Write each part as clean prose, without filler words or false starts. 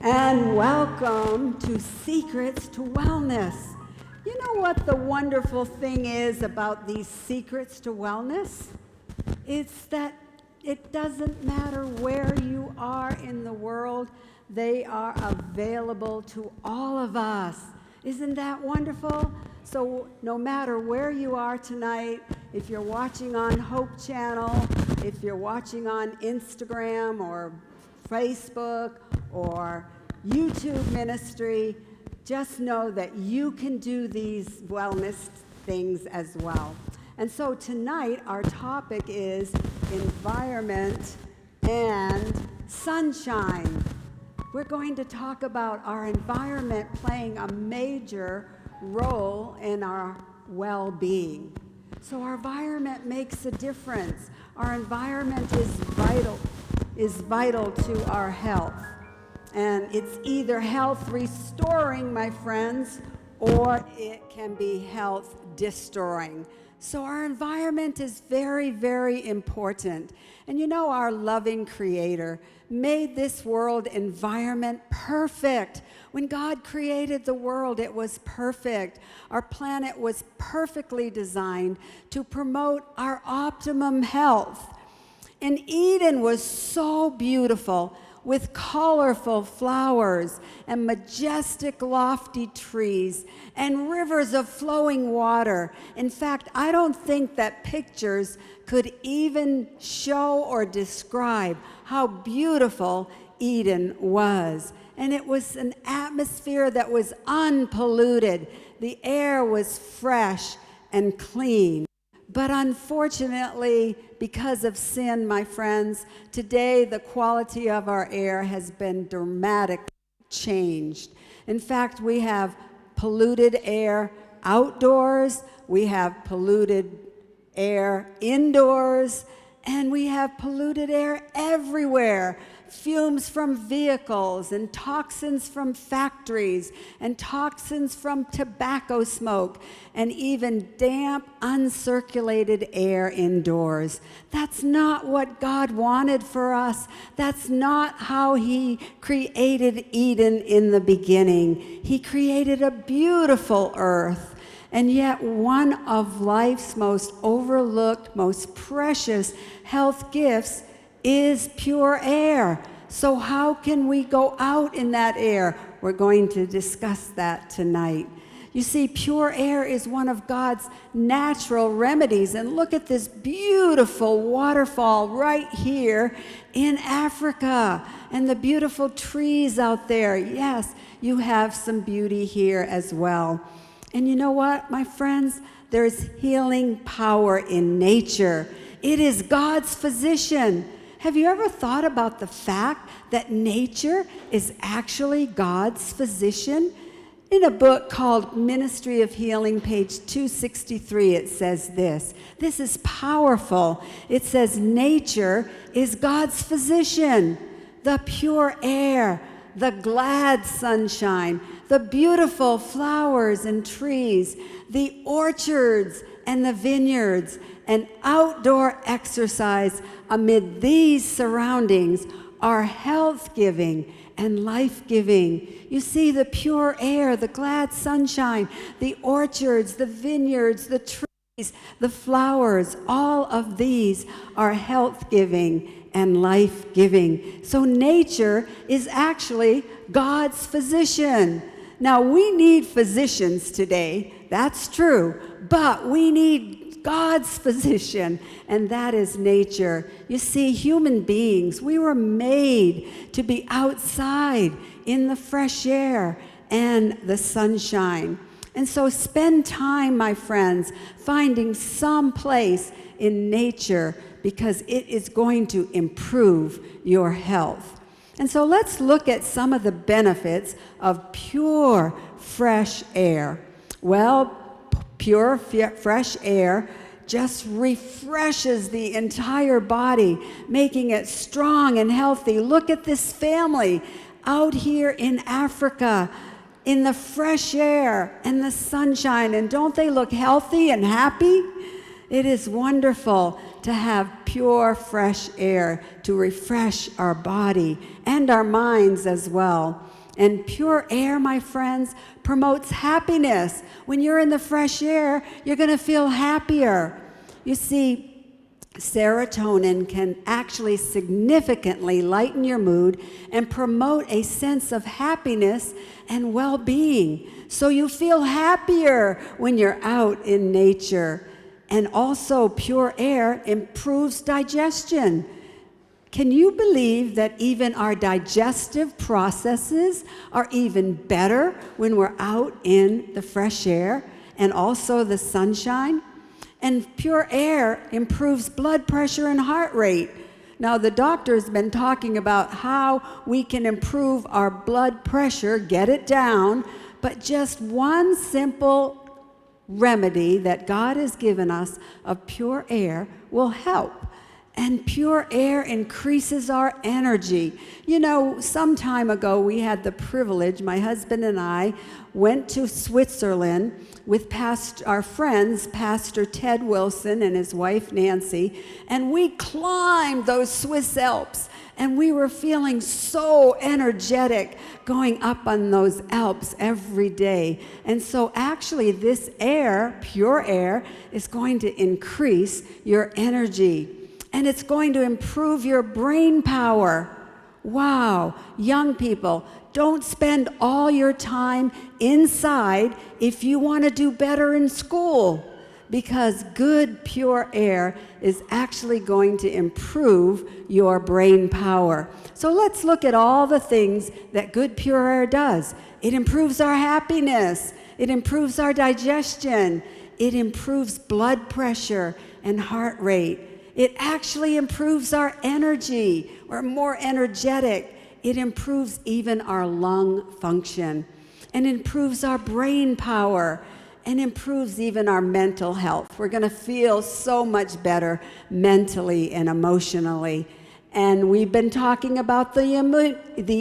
and welcome to Secrets to Wellness. You know what the wonderful thing is about these secrets to wellness? It's that it doesn't matter where you are in the world, they are available to all of us. Isn't that wonderful? So no matter where you are tonight, if you're watching on Hope Channel, if you're watching on Instagram or Facebook or YouTube ministry, just know that you can do these wellness things as well. And so tonight our topic is environment and sunshine. We're going to talk about our environment playing a major role in our well-being. So our environment makes a difference. Our environment is vital to our health. And it's either health restoring, my friends, or it can be health destroying. So our environment is very, very important. And you know, our loving Creator made this world environment perfect. When God created the world, it was perfect. Our planet was perfectly designed to promote our optimum health. And Eden was so beautiful, with colorful flowers and majestic lofty trees and rivers of flowing water. In fact, I don't think that pictures could even show or describe how beautiful Eden was. And it was an atmosphere that was unpolluted. The air was fresh and clean. But unfortunately, because of sin, my friends, today the quality of our air has been dramatically changed. In fact, we have polluted air outdoors, we have polluted air indoors, and we have polluted air everywhere. Fumes from vehicles and toxins from factories and toxins from tobacco smoke and even damp, uncirculated air indoors. That's not what God wanted for us. That's not how He created Eden in the beginning. He created a beautiful earth. And yet one of life's most overlooked, most precious health gifts is pure air. So how can we go out in that air? We're going to discuss that tonight. You see, pure air is one of God's natural remedies. And look at this beautiful waterfall right here in Africa and the beautiful trees out there. Yes, you have some beauty here as well. And you know what, my friends? There's healing power in nature. It is God's physician. Have you ever thought about the fact that nature is actually God's physician? In a book called Ministry of Healing, page 263, it says this. This is powerful. It says, nature is God's physician. The pure air, the glad sunshine, the beautiful flowers and trees, the orchards and the vineyards, and outdoor exercise amid these surroundings are health-giving and life-giving. You see, the pure air, the glad sunshine, the orchards, the vineyards, the trees, the flowers, all of these are health-giving and life-giving. So nature is actually God's physician. Now, we need physicians today, that's true, but we need God's physician, and that is nature. You see, human beings, we were made to be outside in the fresh air and the sunshine. And so spend time, my friends, finding some place in nature because it is going to improve your health. And so let's look at some of the benefits of pure, fresh air. Well, pure, fresh air just refreshes the entire body, making it strong and healthy. Look at this family out here in Africa in the fresh air and the sunshine. And don't they look healthy and happy? It is wonderful. to have pure, fresh air to refresh our body and our minds as well. And pure air, my friends, promotes happiness. When you're in the fresh air, you're going to feel happier. You see, serotonin can actually significantly lighten your mood and promote a sense of happiness and well-being. So you feel happier when you're out in nature. And also, pure air improves digestion. Can you believe that even our digestive processes are even better when we're out in the fresh air and also the sunshine? And pure air improves blood pressure and heart rate. Now, the doctor's been talking about how we can improve our blood pressure, get it down, but just one simple remedy that God has given us of pure air will help. And pure air increases our energy. You know, some time ago we had the privilege, my husband and I went to Switzerland with our friends, Pastor Ted Wilson and his wife Nancy, and we climbed those Swiss Alps. And we were feeling so energetic going up on those Alps every day. And so actually this air, pure air, is going to increase your energy. And it's going to improve your brain power. Wow, young people, don't spend all your time inside if you want to do better in school, because good, pure air is actually going to improve your brain power. So let's look at all the things that good, pure air does. It improves our happiness. It improves our digestion. It improves blood pressure and heart rate. It actually improves our energy. We're more energetic. It improves even our lung function and improves our brain power and improves even our mental health. We're going to feel so much better mentally and emotionally. And we've been talking about the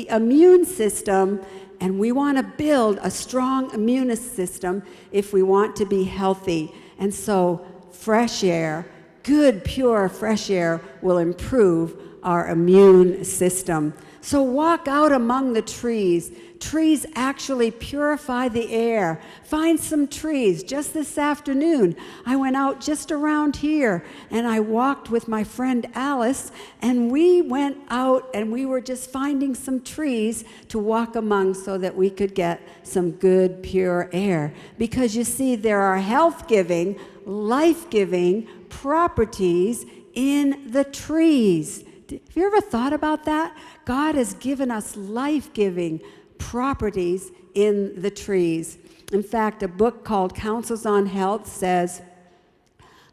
immune system, and we want to build a strong immune system if we want to be healthy. And so fresh air, good, pure, fresh air will improve our immune system. So walk out among the trees. Trees actually purify the air. Find some trees. Just this afternoon, I went out just around here, and I walked with my friend Alice, and we went out, and we were just finding some trees to walk among so that we could get some good, pure air. Because you see, there are health-giving, life-giving properties in the trees. Have you ever thought about that? God has given us life-giving properties in the trees. In fact, a book called Counsels on Health says,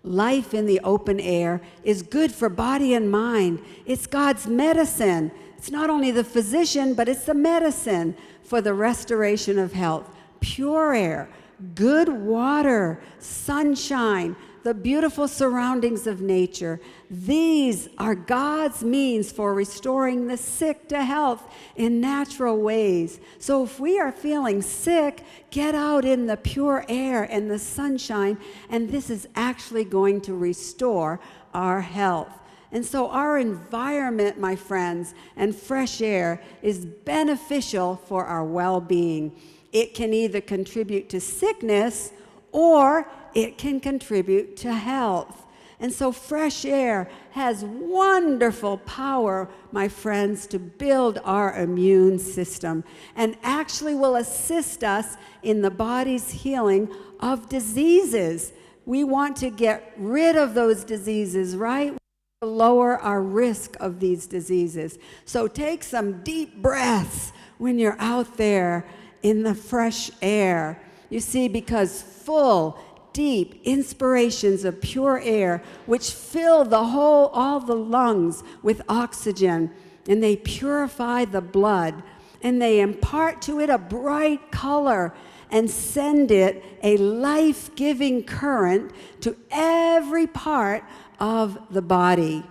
life in the open air is good for body and mind. It's God's medicine. It's not only the physician, but it's the medicine for the restoration of health. Pure air, good water, sunshine, the beautiful surroundings of nature. These are God's means for restoring the sick to health in natural ways. So if we are feeling sick, get out in the pure air and the sunshine, and this is actually going to restore our health. And so our environment, my friends, and fresh air is beneficial for our well-being. It can either contribute to sickness or it can contribute to health. And so fresh air has wonderful power, my friends, to build our immune system and actually will assist us in the body's healing of diseases. We want to get rid of those diseases, right? To lower our risk of these diseases. So take some deep breaths when you're out there in the fresh air. You see, because full, deep inspirations of pure air, which fill all the lungs with oxygen, and they purify the blood, and they impart to it a bright color and send it a life-giving current to every part of the body.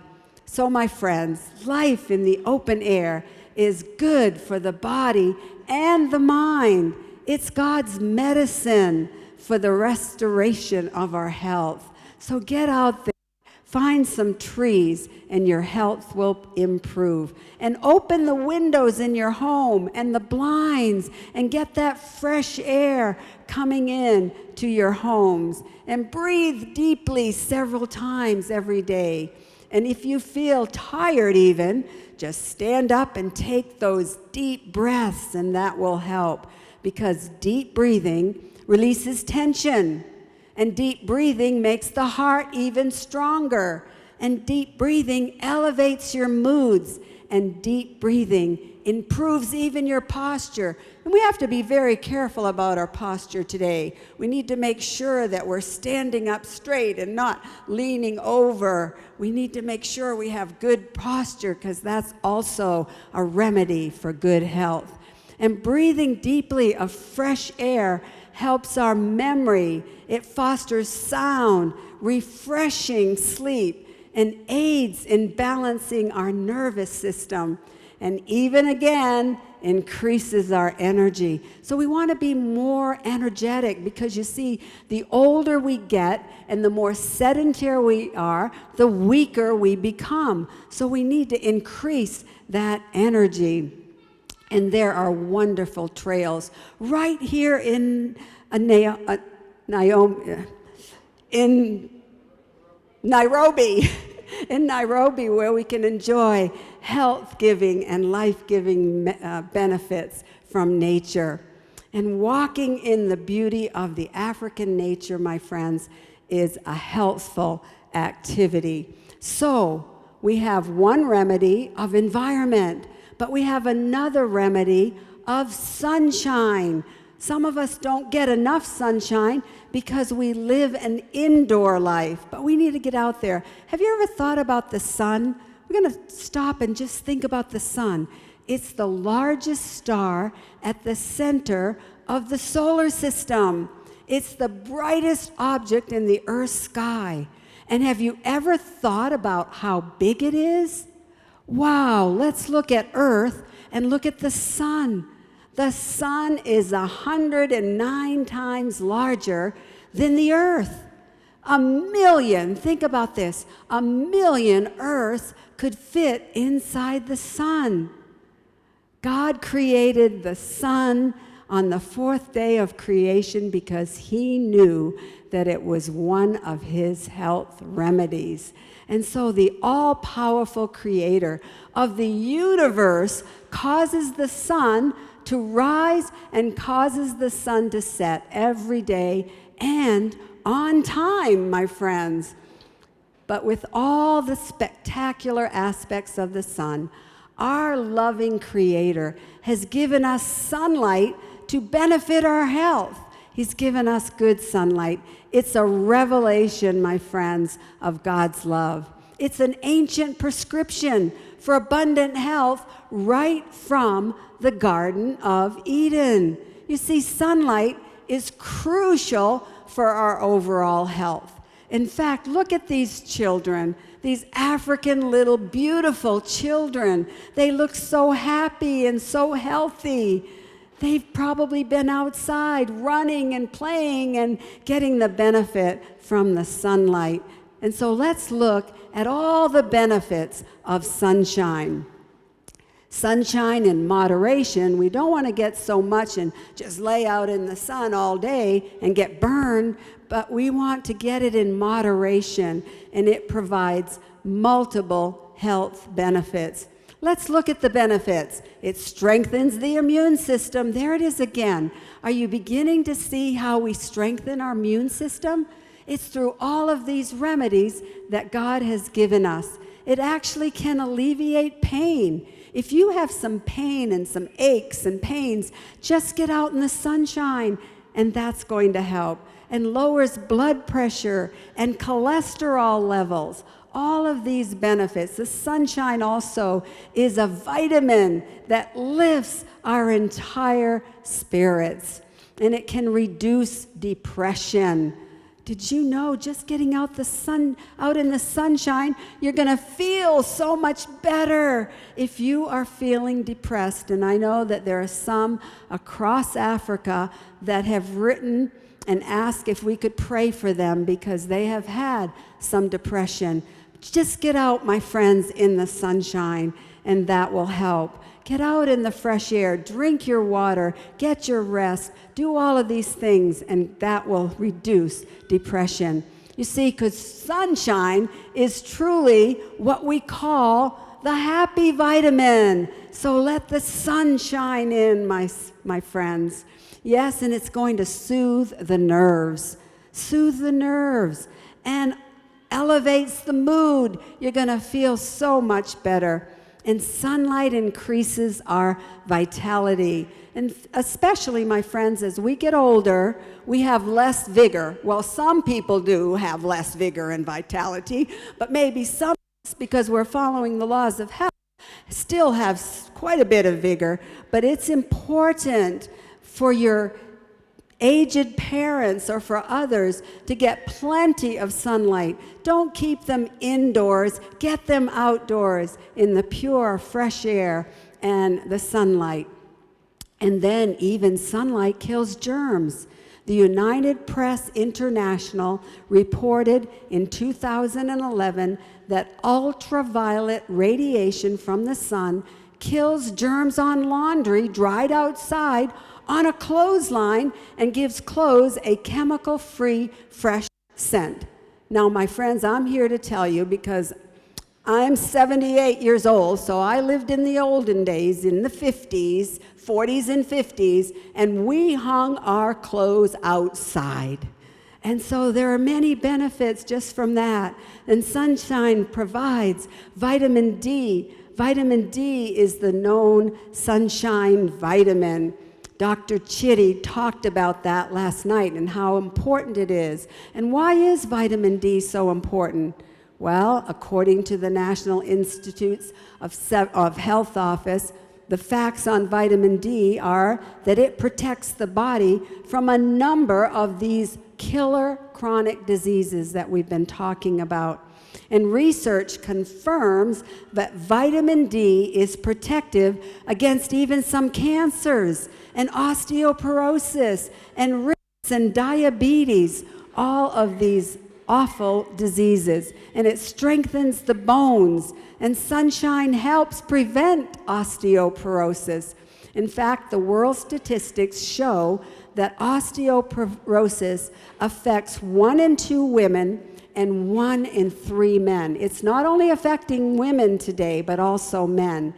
So, my friends, life in the open air is good for the body and the mind. It's God's medicine for the restoration of our health. So get out there, Find some trees and your health will improve. And open the windows in your home and the blinds and get that fresh air coming in to your homes. And breathe deeply several times every day. And if you feel tired even, just stand up and take those deep breaths, and that will help, because deep breathing releases tension. And deep breathing makes the heart even stronger. And deep breathing elevates your moods. And deep breathing improves even your posture. And we have to be very careful about our posture today. We need to make sure that we're standing up straight and not leaning over. We need to make sure we have good posture, because that's also a remedy for good health. And breathing deeply of fresh air helps our memory. It fosters sound, refreshing sleep, and aids in balancing our nervous system. And even again, increases our energy. So we want to be more energetic, because you see, the older we get and the more sedentary we are, the weaker we become. So we need to increase that energy. And there are wonderful trails right here in Nairobi, in Nairobi, where we can enjoy health-giving and life-giving benefits from nature. And walking in the beauty of the African nature, my friends, is a healthful activity. So we have one remedy of environment, but we have another remedy of sunshine. Some of us don't get enough sunshine because we live an indoor life, but we need to get out there. Have you ever thought about the sun? We're going to stop and just think about the sun. It's the largest star at the center of the solar system. It's the brightest object in the Earth's sky. And have you ever thought about how big it is? Wow, let's look at Earth and look at the sun. The sun is 109 times larger than the Earth. 1,000,000, think about this, 1,000,000 Earths could fit inside the sun. God created the sun on the fourth day of creation because he knew that it was one of his health remedies. And so the all-powerful creator of the universe causes the sun to rise and causes the sun to set every day and on time, my friends. But with all the spectacular aspects of the sun, our loving creator has given us sunlight to benefit our health. He's given us good sunlight. It's a revelation, my friends, of God's love. It's an ancient prescription for abundant health right from the Garden of Eden. You see, sunlight is crucial for our overall health. In fact, look at these children, these African little beautiful children. They look so happy and so healthy. They've probably been outside running and playing and getting the benefit from the sunlight. And so let's look at all the benefits of sunshine. Sunshine in moderation. We don't want to get so much and just lay out in the sun all day and get burned, but we want to get it in moderation, and it provides multiple health benefits. Let's look at the benefits. It strengthens the immune system. There it is again. Are you beginning to see how we strengthen our immune system? It's through all of these remedies that God has given us. It actually can alleviate pain. If you have some pain and some aches and pains, just get out in the sunshine, and that's going to help. And lowers blood pressure and cholesterol levels. All of these benefits. The sunshine also is a vitamin that lifts our entire spirits, and it can reduce depression. Did you know just getting out in the sunshine, you're going to feel so much better if you are feeling depressed? And I know that there are some across Africa that have written and asked if we could pray for them because they have had some depression. Just get out, my friends, in the sunshine, and that will help. Get out in the fresh air, drink your water, get your rest, do all of these things, and that will reduce depression. You see, because sunshine is truly what we call the happy vitamin. So let the sun shine in, my friends. Yes, and it's going to soothe the nerves, and elevates the mood. You're going to feel so much better. And sunlight increases our vitality. And especially, my friends, as we get older, we have less vigor. Well, some people do have less vigor and vitality, but maybe some, because we're following the laws of health, still have quite a bit of vigor. But it's important for your aged parents or for others to get plenty of sunlight. Don't keep them indoors. Get them outdoors in the pure, fresh air and the sunlight. And then even sunlight kills germs. The United Press International reported in 2011 that ultraviolet radiation from the sun kills germs on laundry dried outside on a clothesline and gives clothes a chemical-free, fresh scent. Now, my friends, I'm here to tell you because I'm 78 years old, so I lived in the olden days, in the 50s, 40s and 50s, and we hung our clothes outside. And so there are many benefits just from that. And sunshine provides vitamin D. Vitamin D is the known sunshine vitamin. Dr. Chitty talked about that last night and how important it is. And why is vitamin D so important? Well, according to the National Institutes of Health Office, the facts on vitamin D are that it protects the body from a number of these killer chronic diseases that we've been talking about. And research confirms that vitamin D is protective against even some cancers and osteoporosis and risks and diabetes, all of these awful diseases. And it strengthens the bones, and sunshine helps prevent osteoporosis. In fact, the world statistics show that osteoporosis affects 1 in 2 women and 1 in 3 men. It's not only affecting women today, but also men.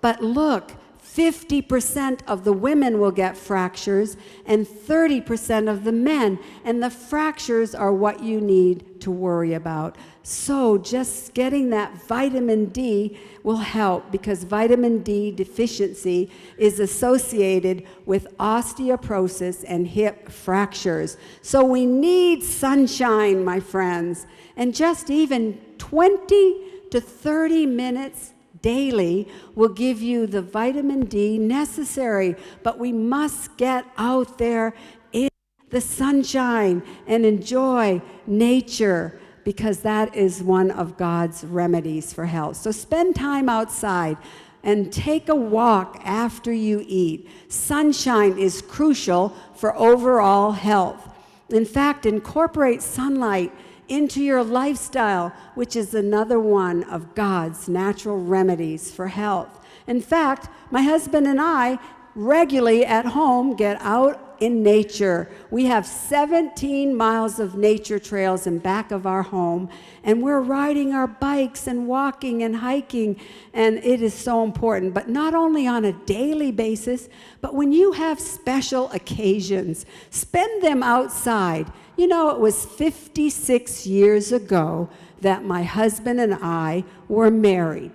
But look, 50% of the women will get fractures and 30% of the men. And the fractures are what you need to worry about. So just getting that vitamin D will help, because vitamin D deficiency is associated with osteoporosis and hip fractures. So we need sunshine, my friends. And just even 20 to 30 minutes daily will give you the vitamin D necessary. But we must get out there in the sunshine and enjoy nature, because that is one of God's remedies for health. So spend time outside and take a walk after you eat. Sunshine is crucial for overall health. In fact, incorporate sunlight into your lifestyle, which is another one of God's natural remedies for health. In fact, my husband and I regularly at home get out in nature. We have 17 miles of nature trails in back of our home, and we're riding our bikes and walking and hiking, and it is so important. But not only on a daily basis, but when you have special occasions, spend them outside. You know, it was 56 years ago that my husband and I were married.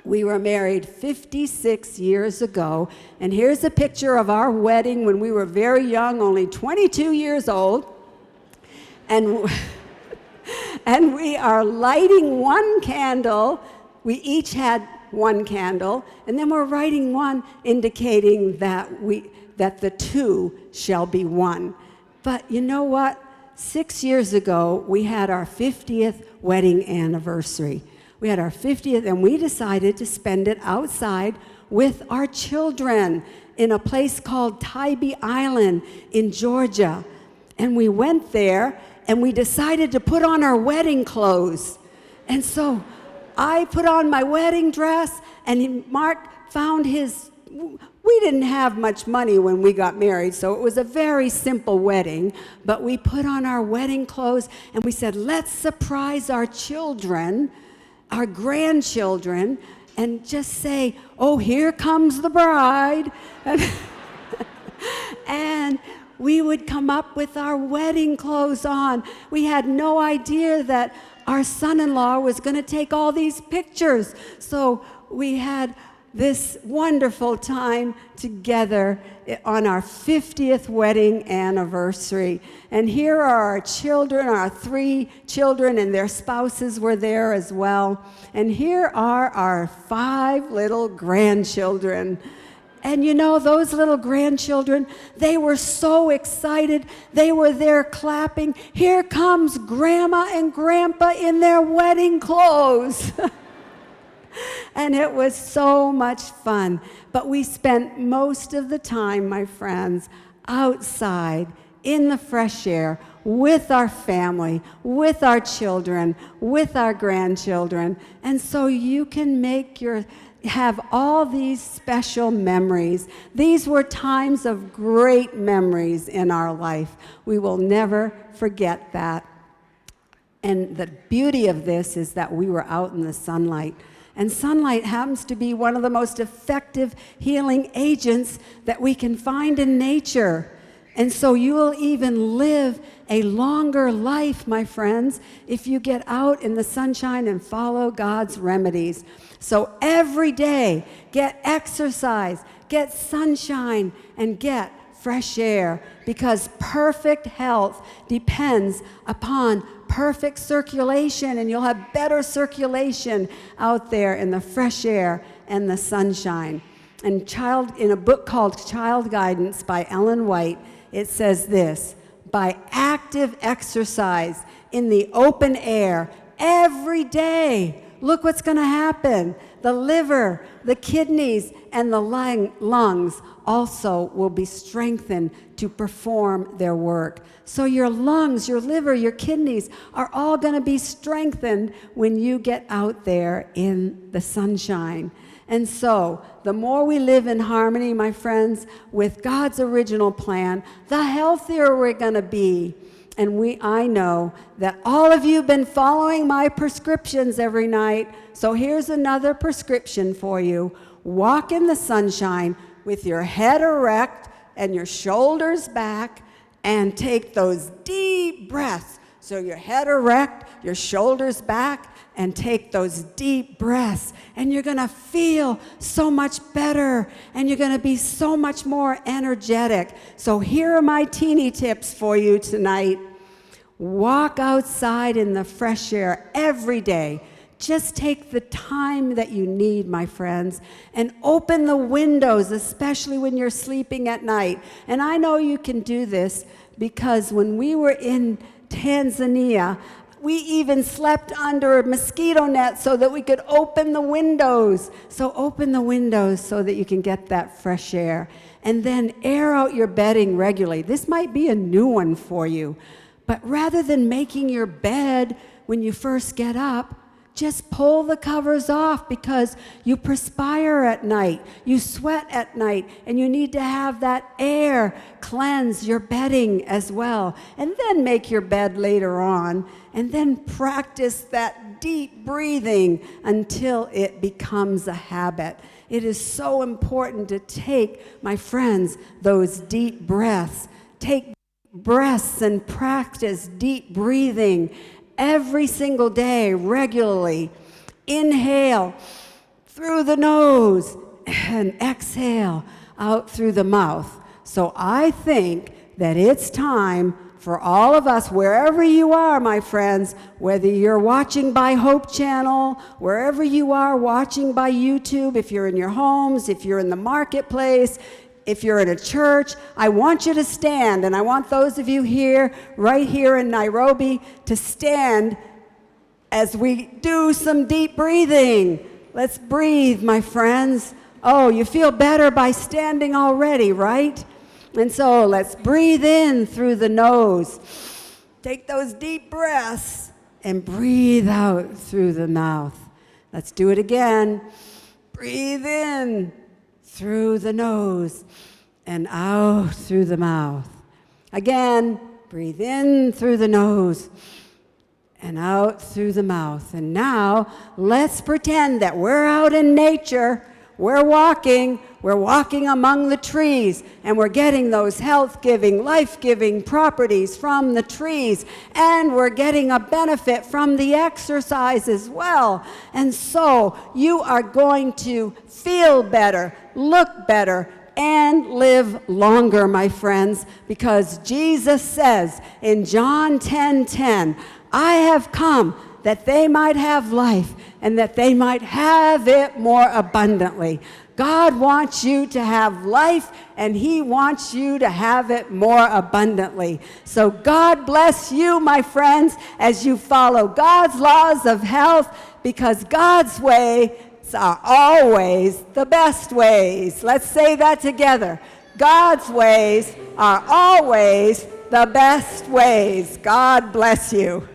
We were married 56 years ago, and here's a picture of our wedding when we were very young, only 22 years old, and we are lighting one candle. We each had one candle, and then we're writing one indicating that the two shall be one. But you know what? 6 years ago, we had our 50th wedding anniversary. We had our 50th, and we decided to spend it outside with our children in a place called Tybee Island in Georgia. And we went there, and we decided to put on our wedding clothes. And so I put on my wedding dress, and Mark found his. We didn't have much money when we got married, so it was a very simple wedding, but we put on our wedding clothes, and we said, let's surprise our children, our grandchildren, and just say, oh, here comes the bride. And we would come up with our wedding clothes on. We had no idea that our son-in-law was going to take all these pictures. So we had this wonderful time together on our 50th wedding anniversary. And here are our children, our 3 children, and their spouses were there as well. And here are our 5 little grandchildren. And you know, those little grandchildren, they were so excited. They were there clapping. Here comes Grandma and Grandpa in their wedding clothes. And it was so much fun. But we spent most of the time, my friends, outside in the fresh air with our family, with our children, with our grandchildren. And so you can have all these special memories. These were times of great memories in our life. We will never forget that. And the beauty of this is that we were out in the sunlight. And sunlight happens to be one of the most effective healing agents that we can find in nature. And so you will even live a longer life, my friends, if you get out in the sunshine and follow God's remedies. So every day, get exercise, get sunshine, and get fresh air, because perfect health depends upon perfect circulation, and you'll have better circulation out there in the fresh air and the sunshine. And in a book called Child Guidance by Ellen White, it says this: by active exercise in the open air every day, look what's going to happen. The liver, the kidneys, and the lungs also will be strengthened to perform their work. So your lungs, your liver, your kidneys are all going to be strengthened when you get out there in the sunshine. And so the more we live in harmony, my friends, with God's original plan, the healthier we're going to be. And I know that all of you have been following my prescriptions every night. So here's another prescription for you. Walk in the sunshine with your head erect and your shoulders back, and take those deep breaths. So your head erect, your shoulders back, and take those deep breaths. And you're going to feel so much better, and you're going to be so much more energetic. So here are my teeny tips for you tonight. Walk outside in the fresh air every day. Just take the time that you need, my friends, and open the windows, especially when you're sleeping at night. And I know you can do this because when we were in Tanzania, we even slept under a mosquito net so that we could open the windows. So open the windows so that you can get that fresh air. And then air out your bedding regularly. This might be a new one for you. But rather than making your bed when you first get up, just pull the covers off, because you perspire at night, you sweat at night, and you need to have that air cleanse your bedding as well. And then make your bed later on, and then practice that deep breathing until it becomes a habit. It is so important to take, my friends, those deep breaths. Take breaths and practice deep breathing every single day, regularly. Inhale through the nose and exhale out through the mouth. So I think that it's time for all of us, wherever you are, my friends, whether you're watching by Hope Channel, wherever you are watching by YouTube, if you're in your homes, if you're in the marketplace, if you're in a church, I want you to stand, and I want those of you here, right here in Nairobi, to stand as we do some deep breathing. Let's breathe, my friends. Oh, you feel better by standing already, right? And so let's breathe in through the nose. Take those deep breaths and breathe out through the mouth. Let's do it again. Breathe in through the nose and out through the mouth. Again, breathe in through the nose and out through the mouth. And now, let's pretend that we're out in nature. We're walking among the trees, and we're getting those health-giving, life-giving properties from the trees, and we're getting a benefit from the exercise as well. And so, you are going to feel better, look better, and live longer, my friends, because Jesus says in John 10:10, I have come that they might have life and that they might have it more abundantly. God wants you to have life, and He wants you to have it more abundantly. So God bless you, my friends, as you follow God's laws of health, because God's ways are always the best ways. Let's say that together. God's ways are always the best ways. God bless you.